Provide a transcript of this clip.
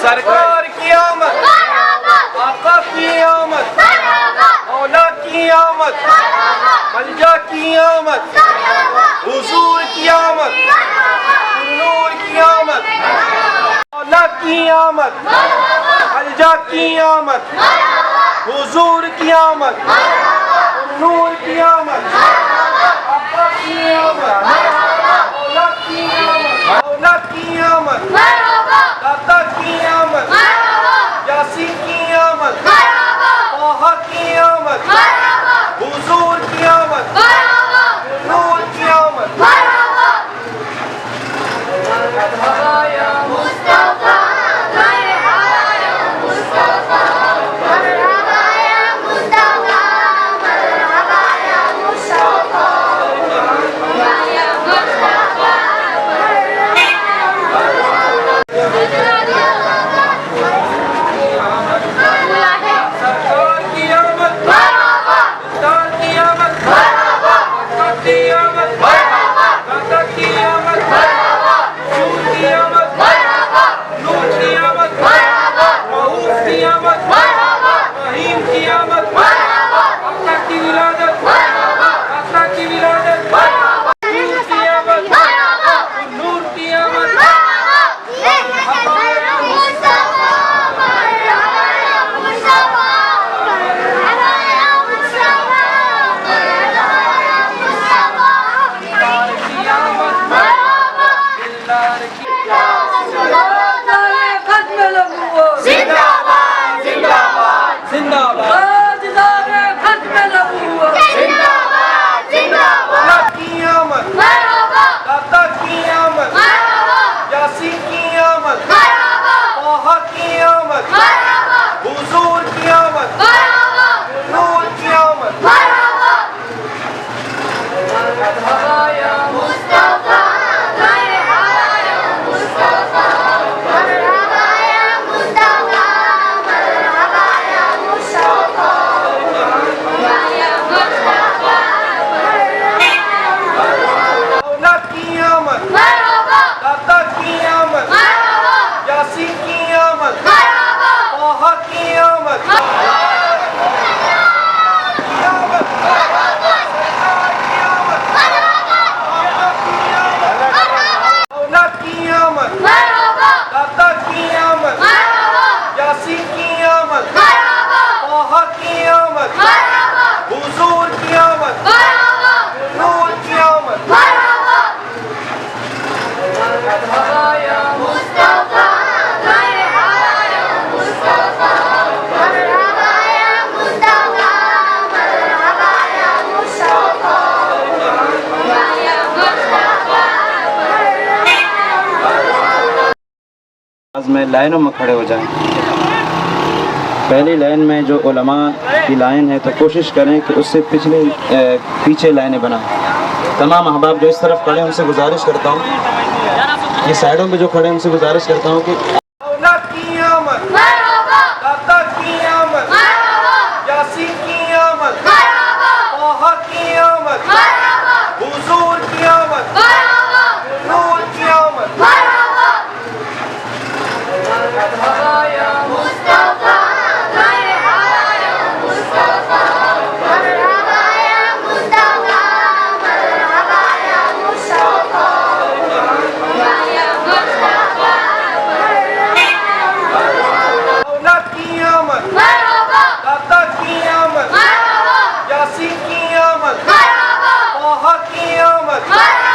सरकार की आमद, आका की आमद, मौला की आमद, मलजा की आमद, हुजूर की आमद, नूर की आमद, मौला की आमद, मलजा की आमद, हुजूर की आमद, नूर की आमद, आका की आमद, मौला की आमद, मौला की आमद, दाता की आमद, यासीन की आमद, तोहा की आमद, हुजूर की आमद, नूर की आमद। में लाइनों में खड़े हो जाएं। पहली लाइन में जो उलमा की लाइन है तो कोशिश करें कि उससे पीछे लाइनें बनाएं। तमाम अहबाब जो इस तरफ खड़े हैं उनसे गुजारिश करता हूँ, ये साइडों में जो खड़े हैं उनसे गुजारिश करता हूँ कि की आमद,